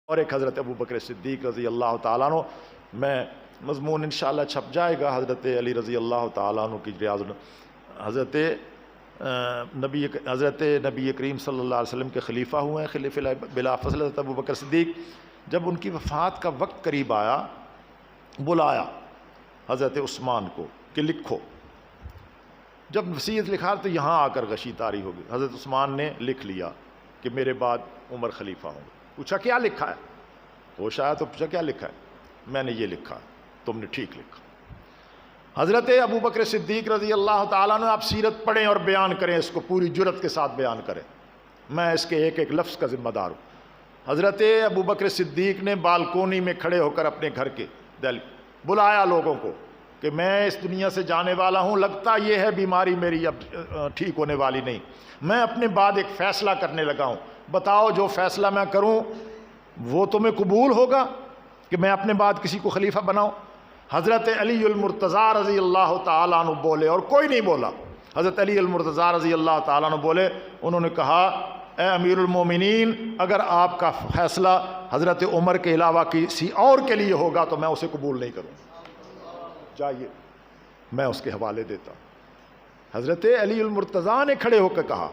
اور ایک حضرت ابو بکر صدیق رضی اللہ تعالیٰ عنہ، میں مضمون انشاءاللہ چھپ جائے گا، حضرت علی رضی اللہ تعالیٰ عنہ کی ریاض، حضرت نبی کریم صلی اللہ علیہ وسلم کے خلیفہ ہوئے ہیں، خلیفہ بلا فضل حضرت ابو بکر صدیق۔ جب ان کی وفات کا وقت قریب آیا، بلایا حضرت عثمان کو کہ لکھو۔ جب وصیت لکھا تو یہاں آ کر غشی طاری ہو گئی۔ حضرت عثمان نے لکھ لیا کہ میرے بعد عمر خلیفہ ہوں گے۔ پوچھا کیا لکھا ہے؟ ہوش آیا تو پوچھا کیا لکھا ہے؟ میں نے یہ لکھا ہے۔ تم نے ٹھیک لکھا۔ حضرت ابو بکر صدیق رضی اللہ تعالیٰ نے، آپ سیرت پڑھیں اور بیان کریں، اس کو پوری جرت کے ساتھ بیان کریں، میں اس کے ایک ایک لفظ کا ذمہ دار ہوں۔ حضرت ابو بکر صدیق نے بالکونی میں کھڑے ہو کر اپنے گھر کے بلایا لوگوں کو کہ میں اس دنیا سے جانے والا ہوں، لگتا یہ ہے بیماری میری اب ٹھیک ہونے والی نہیں، میں اپنے بعد ایک فیصلہ کرنے لگا ہوں، بتاؤ جو فیصلہ میں کروں وہ تمہیں قبول ہوگا کہ میں اپنے بعد کسی کو خلیفہ بناؤں؟ حضرت علی المرتضیٰ رضی اللہ تعالیٰ عنہ بولے اور کوئی نہیں بولا۔ حضرت علی المرتضیٰ رضی اللہ تعالیٰ عنہ بولے، انہوں نے کہا اے امیر المومنین، اگر آپ کا فیصلہ حضرت عمر کے علاوہ کسی اور کے لیے ہوگا تو میں اسے قبول نہیں کروں، چاہیے میں اس کے حوالے دیتا ہوں۔ حضرت علی المرتضیٰ نے کھڑے ہو کر کہا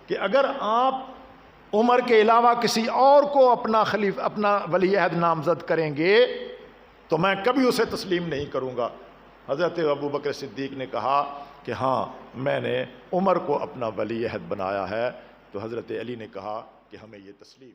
کہ اگر آپ عمر کے علاوہ کسی اور کو اپنا ولی عہد نامزد کریں گے تو میں کبھی اسے تسلیم نہیں کروں گا۔ حضرت ابو بکر صدیق نے کہا کہ ہاں میں نے عمر کو اپنا ولی عہد بنایا ہے، تو حضرت علی نے کہا کہ ہمیں یہ تسلیم